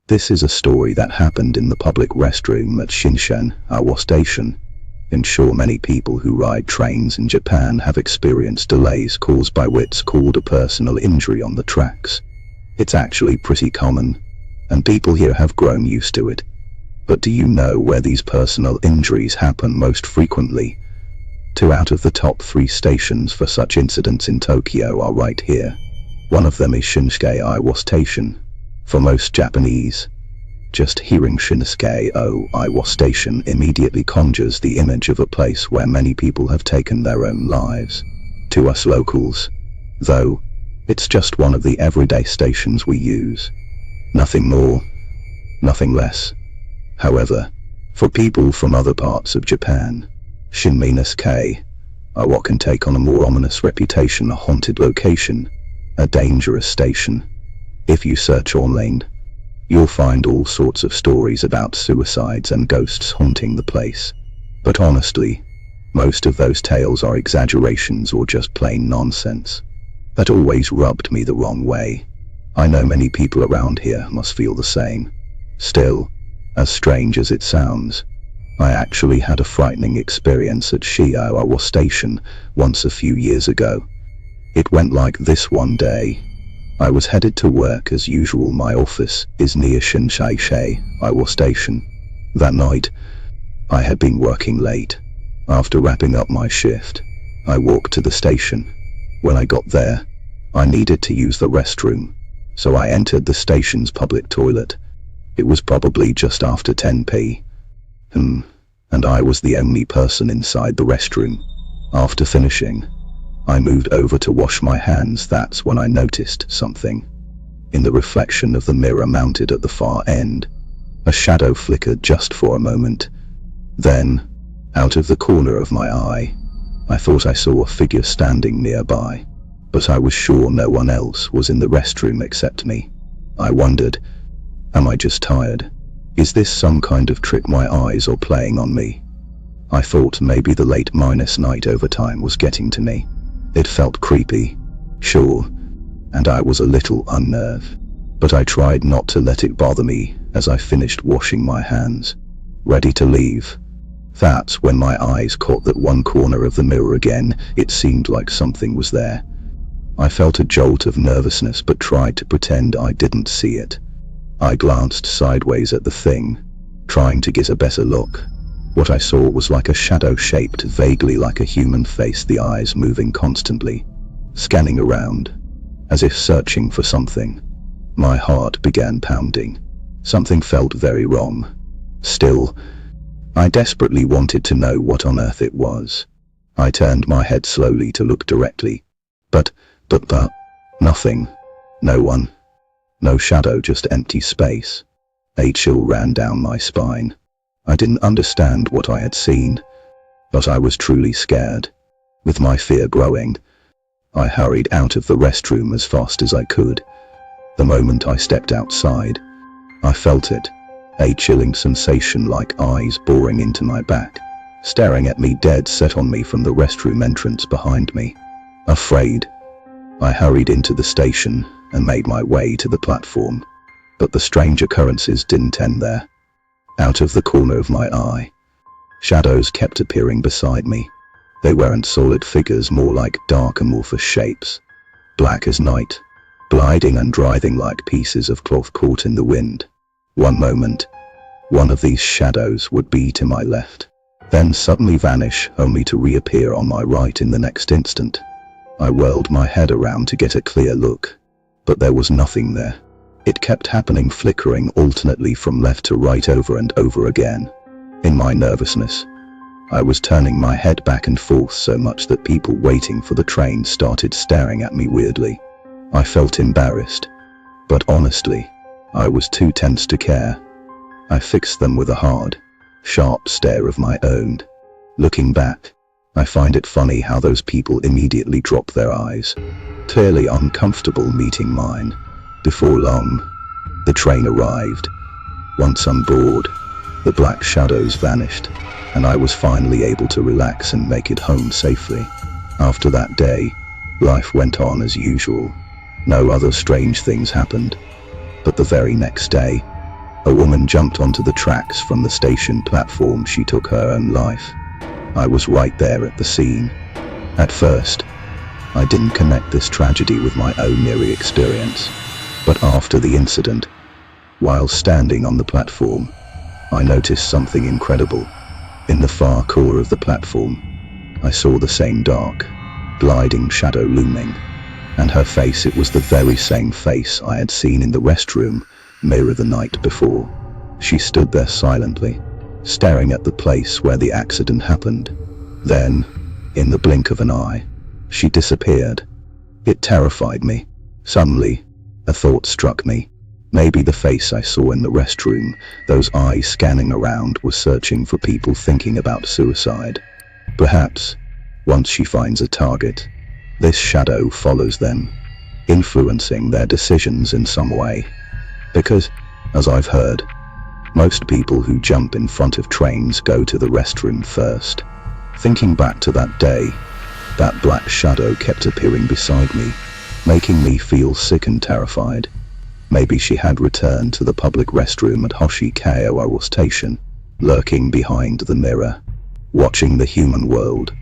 This is a story that happened in the public restroom at Shin-Koiwa station. I'm sure many people who ride trains in Japan have experienced delays caused by what's called a personal injury on the tracks. It's actually pretty common, and people here have grown used to it. But do you know where these personal injuries happen most frequently? 2 out of the top 3 stations for such incidents in Tokyo are right here. One of them is Shin-Koiwa station. For most Japanese, just hearing Shin-Koiwa station immediately conjures the image of a place where many people have taken their own lives. To us locals, though, it's just one of the everyday stations we use. Nothing more, nothing less. However, for people from other parts of Japan, Shin-Koiwa can take on a more ominous reputation, a haunted location, a dangerous station. If you search online, you'll find all sorts of stories about suicides and ghosts haunting the place. But honestly, most of those tales are exaggerations or just plain nonsense. That always rubbed me the wrong way. I know many people around here must feel the same. Still, as strange as it sounds, I actually had a frightening experience at Shin-Koiwa station once a few years ago. It went like this one day. I was headed to work as usual. My office is near Shin-Koiwa station. That night, I had been working late. After wrapping up my shift, I walked to the station. When I got there, I needed to use the restroom, so I entered the station's public toilet. It was probably just after 10 p.m., and I was the only person inside the restroom. After finishing, I moved over to wash my hands. That's when I noticed something. In the reflection of the mirror mounted at the far end, a shadow flickered just for a moment. Then, out of the corner of my eye, I thought I saw a figure standing nearby, but I was sure no one else was in the restroom except me. I wondered, am I just tired? Is this some kind of trick my eyes are playing on me? I thought maybe the late night overtime was getting to me. It felt creepy, sure, and I was a little unnerved, but I tried not to let it bother me as I finished washing my hands, ready to leave. That's when my eyes caught that one corner of the mirror again. It seemed like something was there. I felt a jolt of nervousness but tried to pretend I didn't see it. I glanced sideways at the thing, trying to get a better look. What I saw was like a shadow shaped vaguely like a human face, the eyes moving constantly, scanning around, as if searching for something. My heart began pounding. Something felt very wrong. Still, I desperately wanted to know what on earth it was. I turned my head slowly to look directly. But, nothing. No one. No shadow, just empty space. A chill ran down my spine. I didn't understand what I had seen, but I was truly scared. With my fear growing, I hurried out of the restroom as fast as I could. The moment I stepped outside, I felt it, a chilling sensation like eyes boring into my back, staring at me dead set on me from the restroom entrance behind me. Afraid, I hurried into the station and made my way to the platform, but the strange occurrences didn't end there. Out of the corner of my eye, shadows kept appearing beside me. They weren't solid figures, more like dark amorphous shapes, black as night, gliding and writhing like pieces of cloth caught in the wind. One moment, one of these shadows would be to my left, then suddenly vanish, only to reappear on my right in the next instant. I whirled my head around to get a clear look, but there was nothing there. It kept happening, flickering alternately from left to right over and over again. In my nervousness, I was turning my head back and forth so much that people waiting for the train started staring at me weirdly. I felt embarrassed, but honestly, I was too tense to care. I fixed them with a hard, sharp stare of my own. Looking back, I find it funny how those people immediately drop their eyes, clearly uncomfortable meeting mine. Before long, the train arrived. Once on board, the black shadows vanished, and I was finally able to relax and make it home safely. After that day, life went on as usual. No other strange things happened. But the very next day, A woman jumped onto the tracks from the station platform. She took her own life. I was right there at the scene. At first, I didn't connect this tragedy with my own eerie experience. But after the incident, while standing on the platform, I noticed something incredible. In the far corner of the platform, I saw the same dark, gliding shadow looming, and her face, it was the very same face I had seen in the restroom mirror the night before. She stood there silently, staring at the place where the accident happened. Then, in the blink of an eye, she disappeared. It terrified me. Suddenly, a thought struck me. Maybe the face I saw in the restroom, those eyes scanning around, was searching for people thinking about suicide. Perhaps, once she finds a target, this shadow follows them, influencing their decisions in some way. Because, as I've heard, most people who jump in front of trains go to the restroom first. Thinking back to that day, that black shadow kept appearing beside me, making me feel sick and terrified. Maybe she had returned to the public restroom at Shin-Koiwa station, lurking behind the mirror, watching the human world.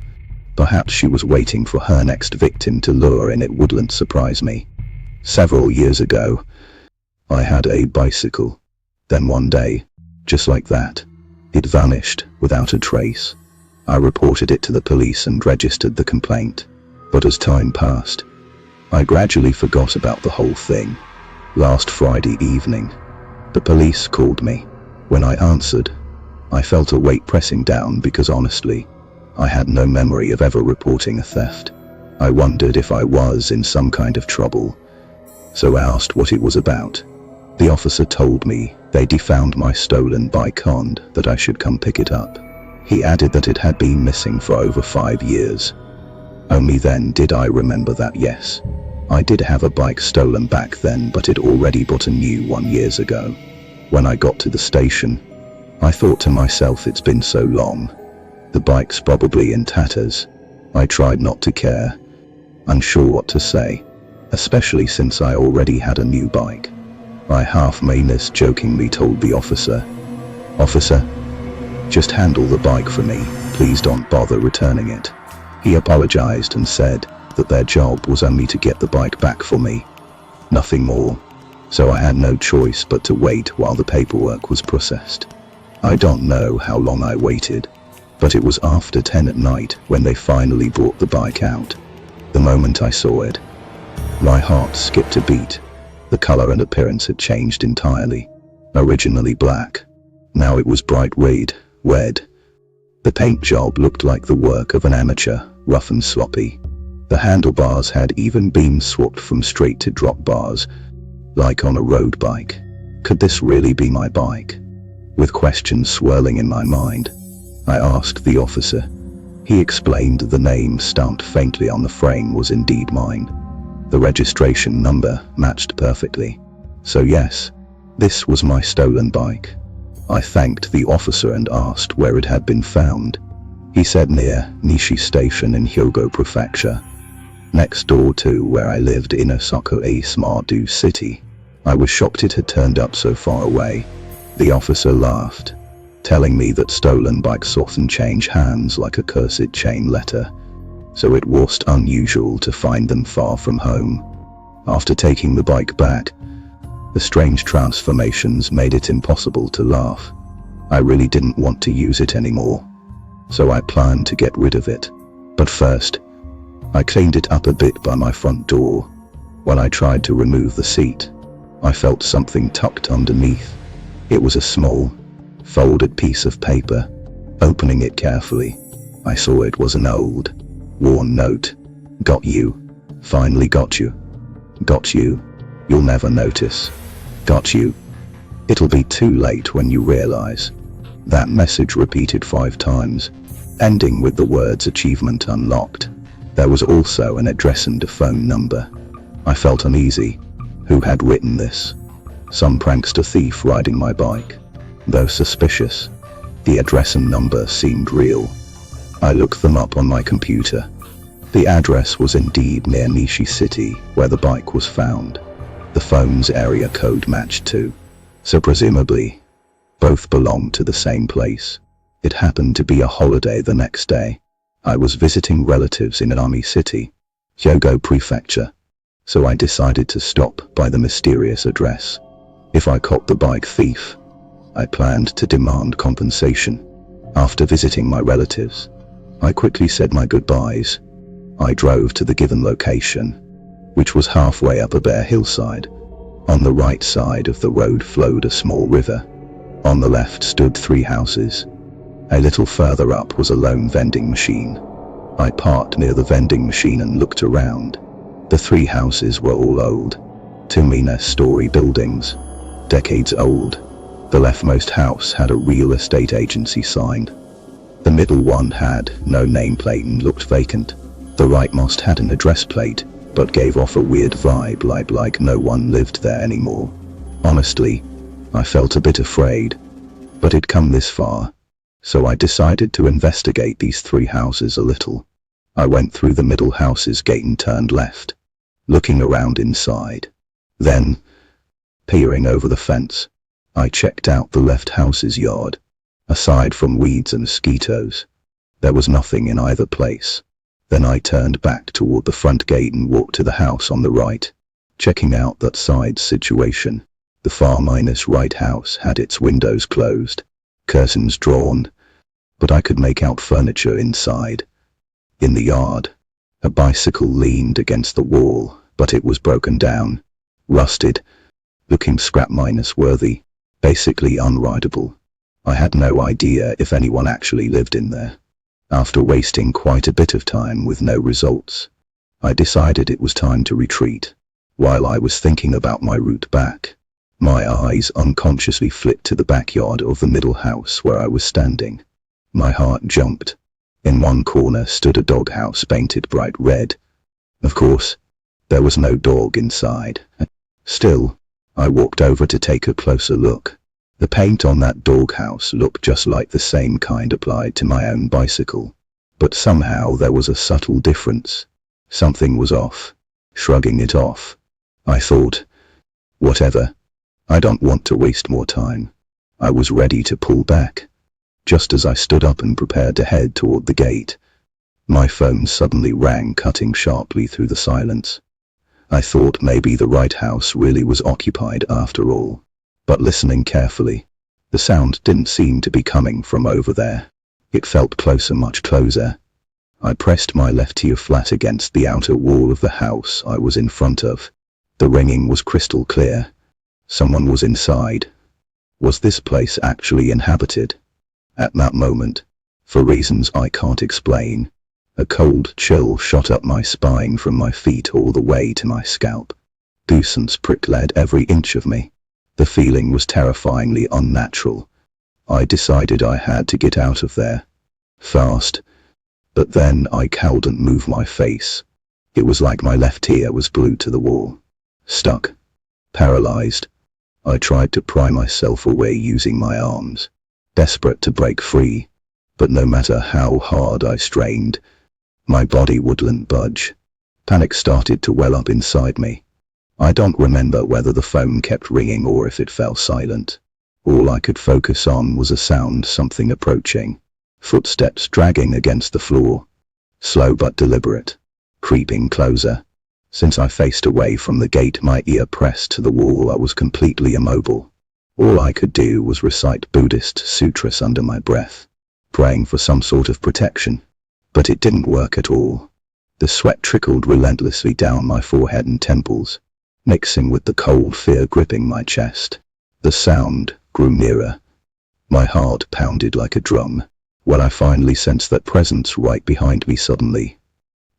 Perhaps she was waiting for her next victim to lure in. It wouldn't surprise me. Several years ago, I had a bicycle. Then one day, just like that, it vanished without a trace. I reported it to the police and registered the complaint. But as time passed, I gradually forgot about the whole thing. Last Friday evening, the police called me. When I answered, I felt a weight pressing down because honestly, I had no memory of ever reporting a theft. I wondered if I was in some kind of trouble, so I asked what it was about. The officer told me they'd found my stolen bike and that I should come pick it up. He added that it had been missing for over 5 years. Only then did I remember that yes, I did have a bike stolen back then, but I'd already bought a new one years ago. When I got to the station, I thought to myself, it's been so long. The bike's probably in tatters. I tried not to care, unsure what to say, especially since I already had a new bike. I half-managed jokingly told the officer, "Officer, just handle the bike for me, please don't bother returning it." He apologized and said that their job was only to get the bike back for me, nothing more. So I had no choice but to wait while the paperwork was processed. I don't know how long I waited, but it was after 10 at night when they finally brought the bike out. The moment I saw it, my heart skipped a beat. The color and appearance had changed entirely. Originally black, now it was bright red. The paint job looked like the work of an amateur, rough and sloppy. The handlebars had even been swapped from straight to drop bars, like on a road bike. Could this really be my bike? With questions swirling in my mind, I asked the officer. He explained the name stamped faintly on the frame was indeed mine. The registration number matched perfectly. So yes, this was my stolen bike. I thanked the officer and asked where it had been found. He said near Nishi Station in Hyogo Prefecture, next door to where I lived in Osaka, a small-do city. I was shocked it had turned up so far away. The officer laughed, telling me that stolen bikes often change hands like a cursed chain letter, so it wasn't unusual to find them far from home. After taking the bike back, the strange transformations made it impossible to laugh. I really didn't want to use it anymore, so I planned to get rid of it. But first, I cleaned it up a bit by my front door. When I tried to remove the seat, I felt something tucked underneath. It was a small, folded piece of paper. Opening it carefully, I saw it was an old, worn note. "Got you. Finally got you. Got you. You'll never notice. Got you. It'll be too late when you realize." That message repeated 5 times, ending with the words "achievement unlocked." There was also an address and a phone number. I felt uneasy. Who had written this? Some prankster thief riding my bike? Though suspicious, the address and number seemed real. I looked them up on my computer. The address was indeed near Nishi City, where the bike was found. The phone's area code matched too, so presumably Both belonged to the same place. It happened to be a holiday the next day. I was visiting relatives in an army city, Hyogo Prefecture, so I decided to stop by the mysterious address. If I caught the bike thief, I planned to demand compensation. After visiting my relatives, I quickly said my goodbyes. I drove to the given location, which was halfway up a bare hillside. On the right side of the road flowed a small river. On the left stood 3 houses. A little further up was a lone vending machine. I parked near the vending machine and looked around. The 3 houses were all old, 2-story buildings, decades old. The leftmost house had a real estate agency sign. The middle one had no nameplate and looked vacant. The rightmost had an address plate, but gave off a weird vibe like no one lived there anymore. Honestly, I felt a bit afraid, but it'd come this far, so I decided to investigate these 3 houses a little. I went through the middle house's gate and turned left, looking around inside. Then, peering over the fence, I checked out the left house's yard. Aside from weeds and mosquitoes, there was nothing in either place. Then I turned back toward the front gate and walked to the house on the right, checking out that side's situation. The far-right house had its windows closed, curtains drawn, but I could make out furniture inside. In the yard, a bicycle leaned against the wall, but it was broken down, rusted, looking scrap-worthy, basically unrideable. I had no idea if anyone actually lived in there. After wasting quite a bit of time with no results, I decided it was time to retreat. While I was thinking about my route back, my eyes unconsciously flicked to the backyard of the middle house where I was standing. My heart jumped. In one corner stood a doghouse painted bright red. Of course, there was no dog inside. Still, I walked over to take a closer look. The paint on that doghouse looked just like the same kind applied to my own bicycle. But somehow there was a subtle difference. Something was off. Shrugging it off, I thought, whatever. I don't want to waste more time. I was ready to pull back. Just as I stood up and prepared to head toward the gate, my phone suddenly rang, cutting sharply through the silence. I thought maybe the right house really was occupied after all. But listening carefully, the sound didn't seem to be coming from over there. It felt closer, much closer. I pressed my left ear flat against the outer wall of the house I was in front of. The ringing was crystal clear. Someone was inside. Was this place actually inhabited? At that moment, for reasons I can't explain, a cold chill shot up my spine from my feet all the way to my scalp. Goosebumps pricked every inch of me. The feeling was terrifyingly unnatural. I decided I had to get out of there. Fast. But then I couldn't move my face. It was like my left ear was glued to the wall. Stuck. Paralyzed. I tried to pry myself away using my arms, desperate to break free. But no matter how hard I strained, my body wouldn't budge. Panic started to well up inside me. I don't remember whether the phone kept ringing or if it fell silent. All I could focus on was a sound, something approaching. Footsteps dragging against the floor. Slow but deliberate. Creeping closer. Since I faced away from the gate, my ear pressed to the wall, I was completely immobile. All I could do was recite Buddhist sutras under my breath, praying for some sort of protection. But it didn't work at all. The sweat trickled relentlessly down my forehead and temples, mixing with the cold fear gripping my chest. The sound grew nearer. My heart pounded like a drum. When I finally sensed that presence right behind me, suddenly,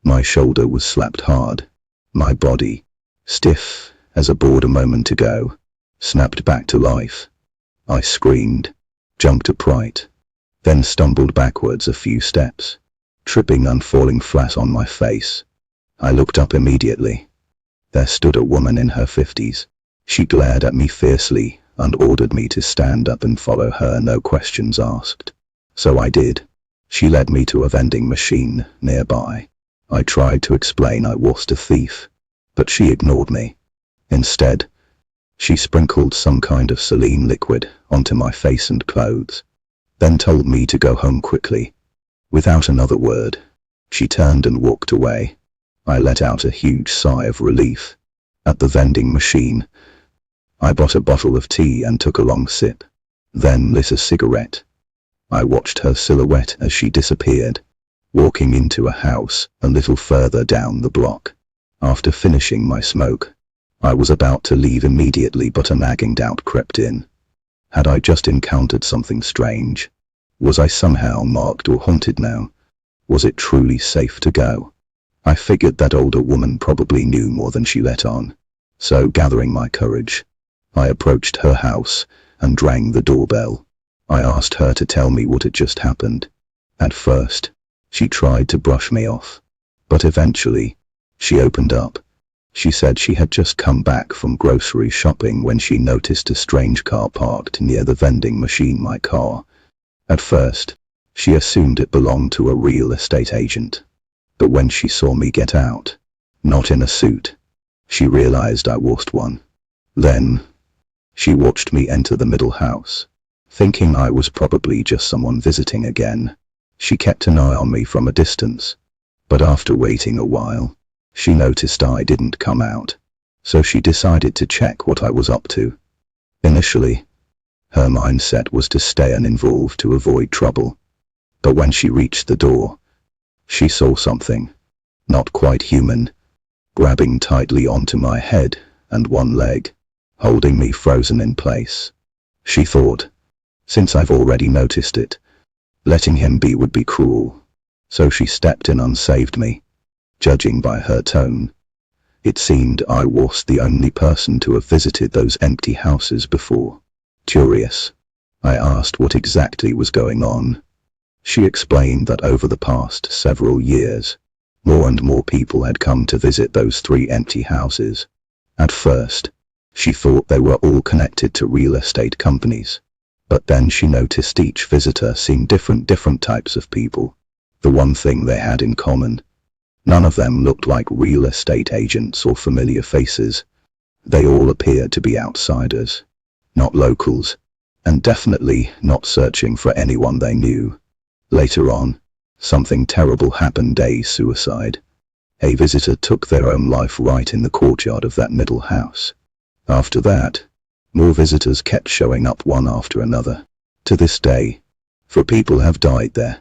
my shoulder was slapped hard. My body, stiff as a board a moment ago, snapped back to life. I screamed, jumped upright, then stumbled backwards a few steps, tripping and falling flat on my face. I looked up immediately. There stood a woman in her 50s. She glared at me fiercely and ordered me to stand up and follow her, no questions asked. So I did. She led me to a vending machine nearby. I tried to explain I was a thief, but she ignored me. Instead, She sprinkled some kind of saline liquid onto my face and clothes, then told me to go home quickly. Without another word, she turned and walked away. I let out a huge sigh of relief. At the vending machine, I bought a bottle of tea and took a long sip, then lit a cigarette. I watched her silhouette as she disappeared, walking into a house a little further down the block. After finishing my smoke, I was about to leave immediately, but a nagging doubt crept in. Had I just encountered something strange? Was I somehow marked or haunted now? Was it truly safe to go? I figured that older woman probably knew more than she let on. So, gathering my courage, I approached her house and rang the doorbell. I asked her to tell me what had just happened. At first, she tried to brush me off, but eventually, she opened up. She said she had just come back from grocery shopping when she noticed a strange car parked near the vending machine. My car. At first, she assumed it belonged to a real estate agent. But when she saw me get out, not in a suit, she realized I was one. Then, she watched me enter the middle house, thinking I was probably just someone visiting again. She kept an eye on me from a distance, but after waiting a while, she noticed I didn't come out, so she decided to check what I was up to. Initially, her mindset was to stay uninvolved to avoid trouble, but when she reached the door, she saw something, not quite human, grabbing tightly onto my head and one leg, holding me frozen in place. She thought, since I've already noticed it, letting him be would be cruel, so she stepped in and saved me. Judging by her tone, it seemed I was the only person to have visited those empty houses before. Curious, I asked what exactly was going on. She explained that over the past several years, more and more people had come to visit those 3 empty houses. At first, she thought they were all connected to real estate companies, but then she noticed each visitor seemed different types of people. The one thing they had in common: none of them looked like real estate agents or familiar faces. They all appeared to be outsiders, not locals, and definitely not searching for anyone they knew. Later on, something terrible happened: a suicide. A visitor took their own life right in the courtyard of that middle house. After that, more visitors kept showing up one after another. To this day, 4 people have died there.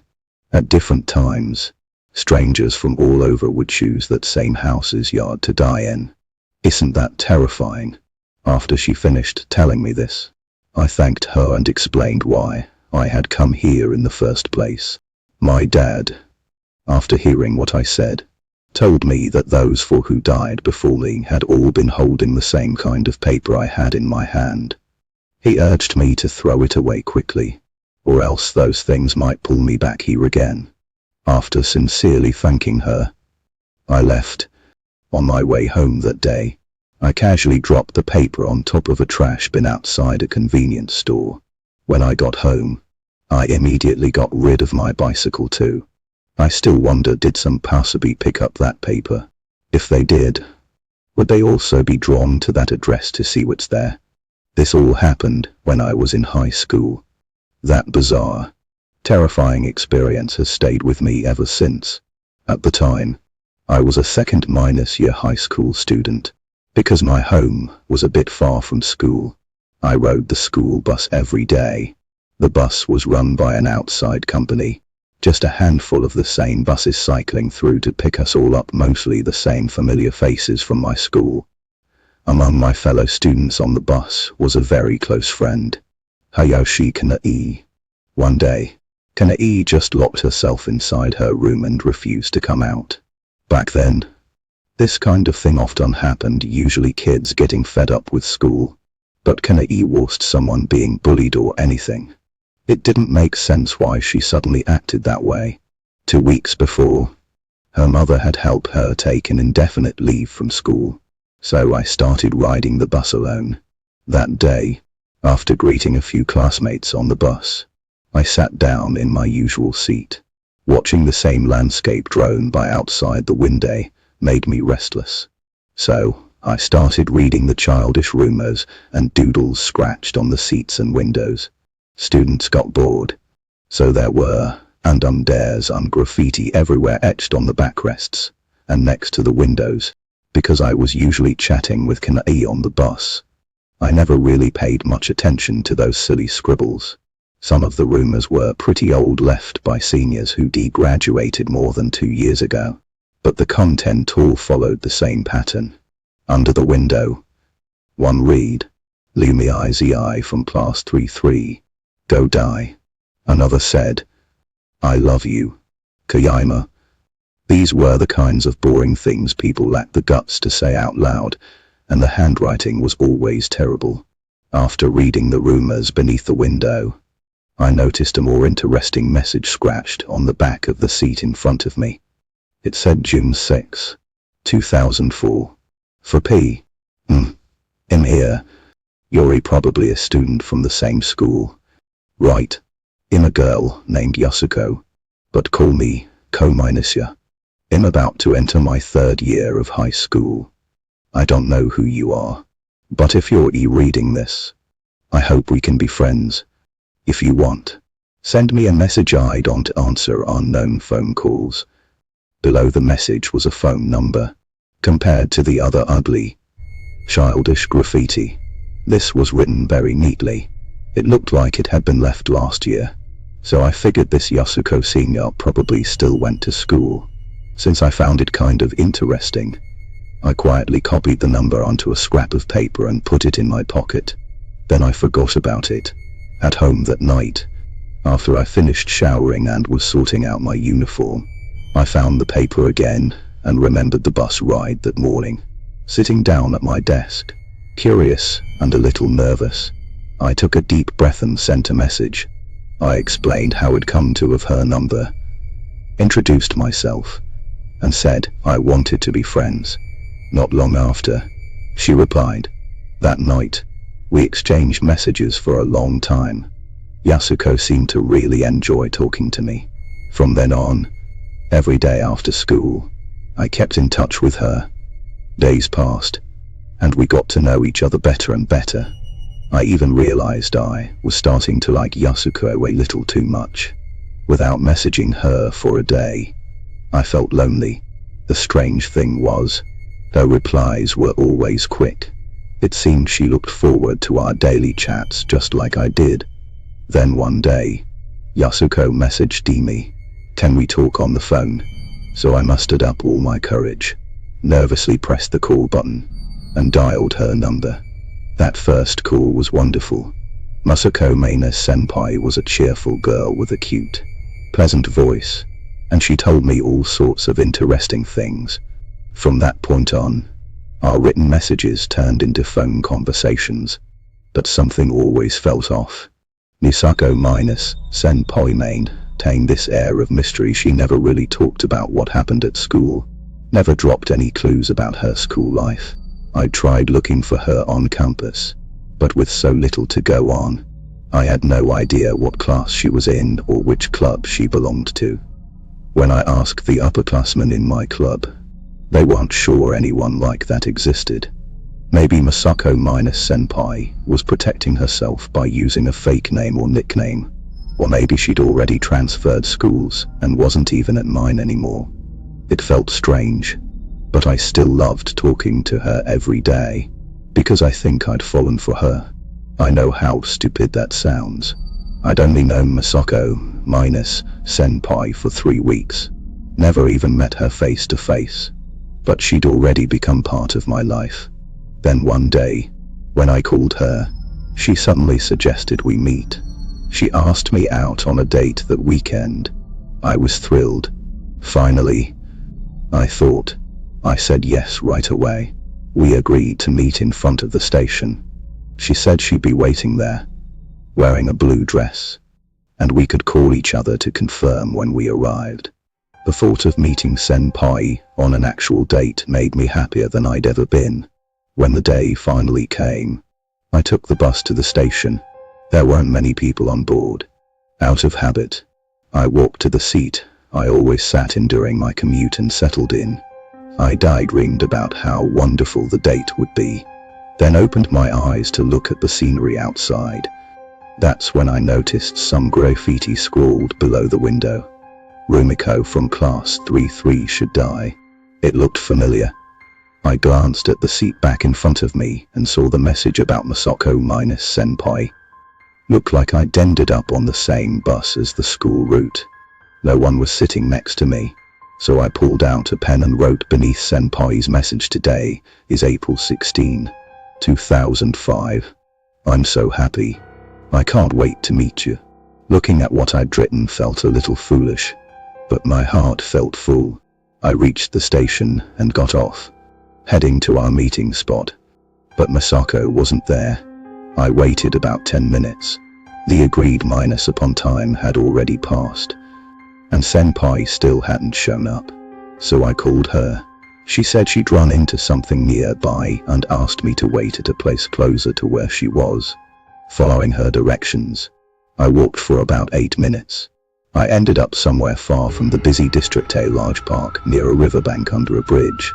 At different times, strangers from all over would choose that same house's yard to die in. Isn't that terrifying? After she finished telling me this, I thanked her and explained why I had come here in the first place. My dad, after hearing what I said, told me that those 4 who died before me had all been holding the same kind of paper I had in my hand. He urged me to throw it away quickly, or else those things might pull me back here again. After sincerely thanking her, I left. On my way home that day, I casually dropped the paper on top of a trash bin outside a convenience store. When I got home, I immediately got rid of my bicycle too. I still wonder, did some passerby pick up that paper? If they did, would they also be drawn to that address to see what's there? This all happened when I was in high school. That bizarre, terrifying experience has stayed with me ever since. At the time, I was a second-year high school student. Because my home was a bit far from school, I rode the school bus every day. The bus was run by an outside company, just a handful of the same buses cycling through to pick us all up, mostly the same familiar faces from my school. Among my fellow students on the bus was a very close friend, Hayashi Kanai. One day, Kanai just locked herself inside her room and refused to come out. Back then, this kind of thing often happened, usually kids getting fed up with school, but Kanai wasn't someone being bullied or anything. It didn't make sense why she suddenly acted that way. 2 weeks before, her mother had helped her take an indefinite leave from school, so I started riding the bus alone. That day, after greeting a few classmates on the bus, I sat down in my usual seat. Watching the same landscape drone by outside the window made me restless. So, I started reading the childish rumors and doodles scratched on the seats and windows. Students got bored, so there were there's graffiti everywhere etched on the backrests and next to the windows. Because I was usually chatting with Kanai on the bus, I never really paid much attention to those silly scribbles. Some of the rumors were pretty old, left by seniors who degraduated more than 2 years ago. But the content all followed the same pattern. Under the window, one read, Lumi IZI from class 3-3, go die. Another said, I love you, Koiwa. These were the kinds of boring things people lacked the guts to say out loud, and the handwriting was always terrible. After reading the rumors beneath the window, I noticed a more interesting message scratched on the back of the seat in front of me. It said June 6, 2004. For P. In here. You're probably a student from the same school, right? I'm a girl named Yasuko, but call me Ko-ya. I'm about to enter my 3rd year of high school. I don't know who you are, but if you're reading this, I hope we can be friends. If you want, send me a message. I don't answer unknown phone calls. Below the message was a phone number. Compared to the other ugly, childish graffiti, this was written very neatly. It looked like it had been left last year, so I figured this Yasuko senior probably still went to school. Since I found it kind of interesting, I quietly copied the number onto a scrap of paper and put it in my pocket. Then I forgot about it. At home that night, after I finished showering and was sorting out my uniform, I found the paper again and remembered the bus ride that morning. Sitting down at my desk, curious and a little nervous, I took a deep breath and sent a message. I explained how I'd come to have her number, introduced myself, and said I wanted to be friends. Not long after, she replied. That night, we exchanged messages for a long time. Yasuko seemed to really enjoy talking to me. From then on, every day after school, I kept in touch with her. Days passed, and we got to know each other better and better. I even realized I was starting to like Yasuko a little too much. Without messaging her for a day, I felt lonely. The strange thing was, her replies were always quick. It seemed she looked forward to our daily chats just like I did. Then one day, Yasuko messaged me, can we talk on the phone? So I mustered up all my courage, nervously pressed the call button, and dialed her number. That first call was wonderful. Masako Senpai was a cheerful girl with a cute, pleasant voice, and she told me all sorts of interesting things. From that point on, our written messages turned into phone conversations, but something always felt off. Misako Senpai maintained this air of mystery. She never really talked about what happened at school, never dropped any clues about her school life. I tried looking for her on campus, but with so little to go on, I had no idea what class she was in or which club she belonged to. When I asked the upperclassmen in my club, they weren't sure anyone like that existed. Maybe Masako Senpai was protecting herself by using a fake name or nickname, or maybe she'd already transferred schools and wasn't even at mine anymore. It felt strange, but I still loved talking to her every day, because I think I'd fallen for her. I know how stupid that sounds. I'd only known Masako Senpai for 3 weeks, never even met her face to face, but she'd already become part of my life. Then one day, when I called her, she suddenly suggested we meet. She asked me out on a date that weekend. I was thrilled. Finally, I thought. I said yes right away. We agreed to meet in front of the station. She said she'd be waiting there, wearing a blue dress, and we could call each other to confirm when we arrived. The thought of meeting Senpai on an actual date made me happier than I'd ever been. When the day finally came, I took the bus to the station. There weren't many people on board. Out of habit, I walked to the seat I always sat in during my commute and settled in. I daydreamed about how wonderful the date would be, then opened my eyes to look at the scenery outside. That's when I noticed some graffiti scrawled below the window. Rumiko from class 3-3 should die. It looked familiar. I glanced at the seat back in front of me and saw the message about Masako minus senpai. Looked like I'd ended up on the same bus as the school route. No one was sitting next to me, so I pulled out a pen and wrote beneath senpai's message, "Today is April 16, 2005. I'm so happy. I can't wait to meet you." Looking at what I'd written felt a little foolish, but my heart felt full. I reached the station and got off, heading to our meeting spot. But Masako wasn't there. I waited about 10 minutes. The agreed minus upon time had already passed, and senpai still hadn't shown up. So I called her. She said she'd run into something nearby and asked me to wait at a place closer to where she was. Following her directions, I walked for about 8 minutes. I ended up somewhere far from the busy district, a large park near a riverbank under a bridge.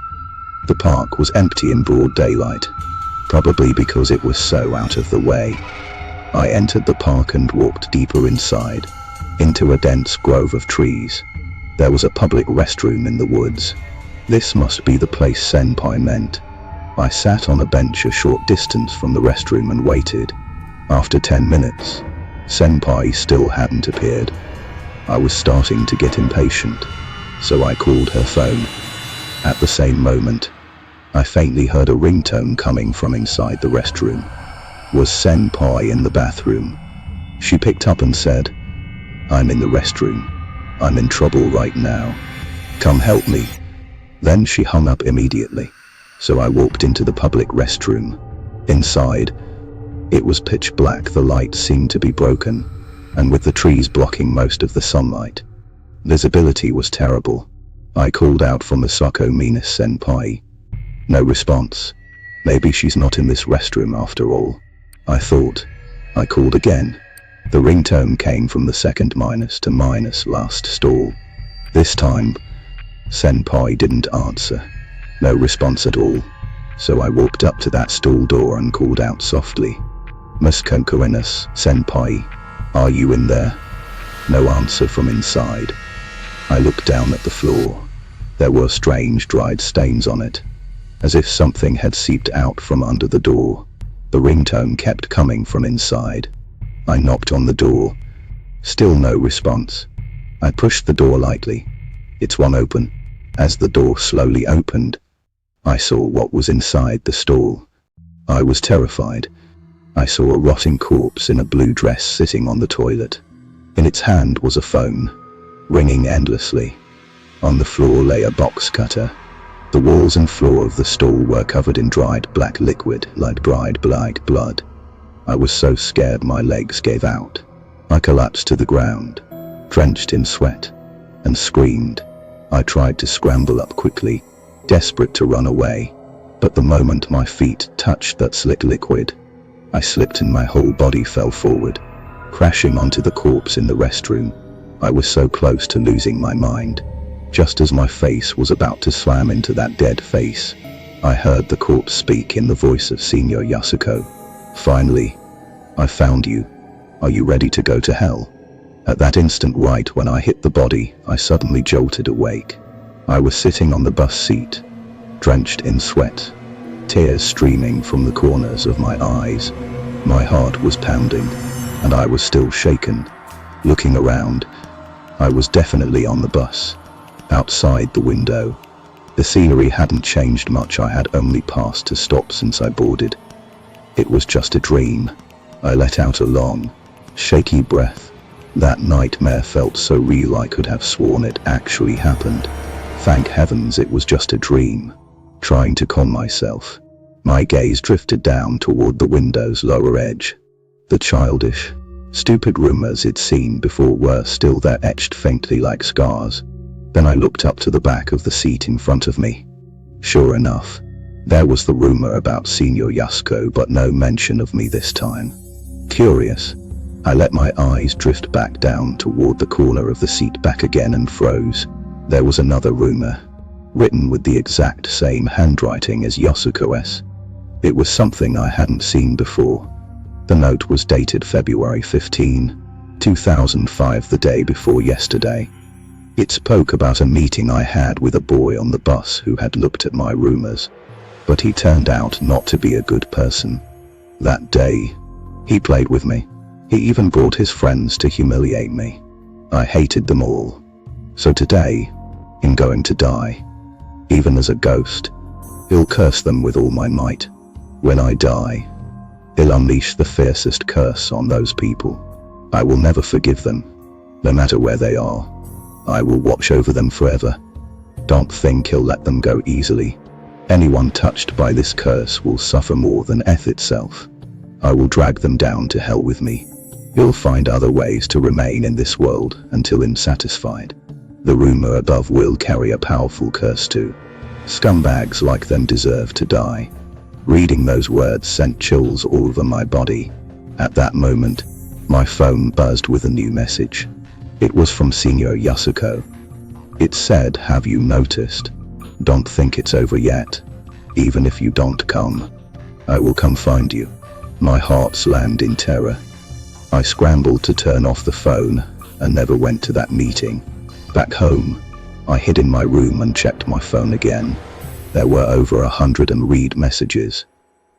The park was empty in broad daylight, probably because it was so out of the way. I entered the park and walked deeper inside, into a dense grove of trees. There was a public restroom in the woods. This must be the place senpai meant. I sat on a bench a short distance from the restroom and waited. After 10 minutes, senpai still hadn't appeared. I was starting to get impatient, so I called her phone. At the same moment, I faintly heard a ringtone coming from inside the restroom. Was senpai in the bathroom? She picked up and said, "I'm in the restroom. I'm in trouble right now. Come help me." Then she hung up immediately, so I walked into the public restroom. Inside, it was pitch black. The light seemed to be broken, and with the trees blocking most of the sunlight, visibility was terrible. I called out for Masako minus senpai. No response. Maybe she's not in this restroom after all, I thought. I called again. The ringtone came from the second minus to minus last stall. This time, senpai didn't answer. No response at all. So I walked up to that stall door and called out softly, "Masako senpai, are you in there?" No answer from inside. I looked down at the floor. There were strange dried stains on it, as if something had seeped out from under the door. The ringtone kept coming from inside. I knocked on the door. Still no response. I pushed the door lightly. It swung open. As the door slowly opened, I saw what was inside the stall. I was terrified. I saw a rotting corpse in a blue dress sitting on the toilet. In its hand was a phone, ringing endlessly. On the floor lay a box cutter. The walls and floor of the stall were covered in dried black liquid, like dried black blood. I was so scared my legs gave out. I collapsed to the ground, drenched in sweat, and screamed. I tried to scramble up quickly, desperate to run away, but the moment my feet touched that slick liquid, I slipped and my whole body fell forward, crashing onto the corpse in the restroom. I was so close to losing my mind. Just as my face was about to slam into that dead face, I heard the corpse speak in the voice of Senior Yasuko. "Finally, I found you. Are you ready to go to hell?" At that instant, right when I hit the body, I suddenly jolted awake. I was sitting on the bus seat, drenched in sweat, tears streaming from the corners of my eyes. My heart was pounding, and I was still shaken. Looking around, I was definitely on the bus. Outside the window, the scenery hadn't changed much. I had only passed a stop since I boarded. It was just a dream. I let out a long, shaky breath. That nightmare felt so real I could have sworn it actually happened. Thank heavens it was just a dream. Trying to calm myself, my gaze drifted down toward the window's lower edge. The childish, stupid rumors I'd seen before were still there, etched faintly like scars. Then I looked up to the back of the seat in front of me. Sure enough, there was the rumor about Senior Yasuko, but no mention of me this time. Curious, I let my eyes drift back down toward the corner of the seat back again and froze. There was another rumor. written with the exact same handwriting as Yasuko's. It was something I hadn't seen before. The note was dated February 15, 2005, the day before yesterday. It spoke about a meeting I had with a boy on the bus who had looked at my rumors, but he turned out not to be a good person. That day, he played with me. He even brought his friends to humiliate me. I hated them all. So today, I'm going to die. Even as a ghost, I'll curse them with all my might. When I die, I'll unleash the fiercest curse on those people. I will never forgive them, no matter where they are. I will watch over them forever. Don't think I'll let them go easily. Anyone touched by this curse will suffer more than death itself. I will drag them down to hell with me. You'll find other ways to remain in this world until I'm satisfied. The rumor above will carry a powerful curse too. Scumbags like them deserve to die. Reading those words sent chills all over my body. At that moment, my phone buzzed with a new message. It was from Senior Yasuko. It said, "Have you noticed? Don't think it's over yet. Even if you don't come, I will come find you." My heart slammed in terror. I scrambled to turn off the phone and never went to that meeting. Back home, I hid in my room and checked my phone again. There were over 100 unread messages,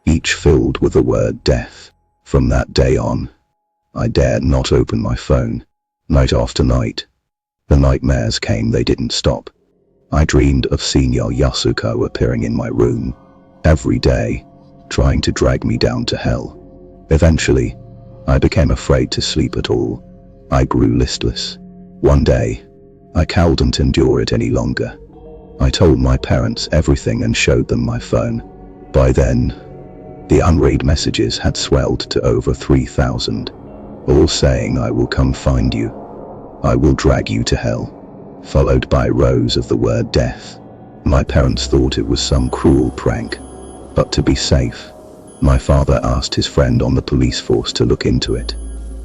each filled with the word death. From that day on, I dared not open my phone. Night after night, the nightmares came, they didn't stop. I dreamed of Senior Yasuko appearing in my room every day, trying to drag me down to hell. Eventually, I became afraid to sleep at all. I grew listless. One day, I couldn't endure it any longer. I told my parents everything and showed them my phone. By then, the unread messages had swelled to over 3,000, all saying, "I will come find you. I will drag you to hell," followed by rows of the word death. My parents thought it was some cruel prank, but to be safe, my father asked his friend on the police force to look into it.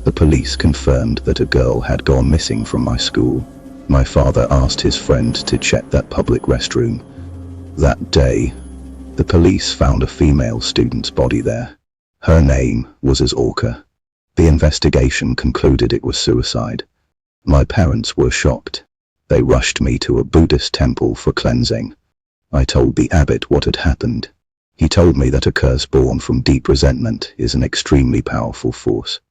The police confirmed that a girl had gone missing from my school. My father asked his friend to check that public restroom. That day, the police found a female student's body there. Her name was Orca. The investigation concluded it was suicide. My parents were shocked. They rushed me to a Buddhist temple for cleansing. I told the abbot what had happened. He told me that a curse born from deep resentment is an extremely powerful force.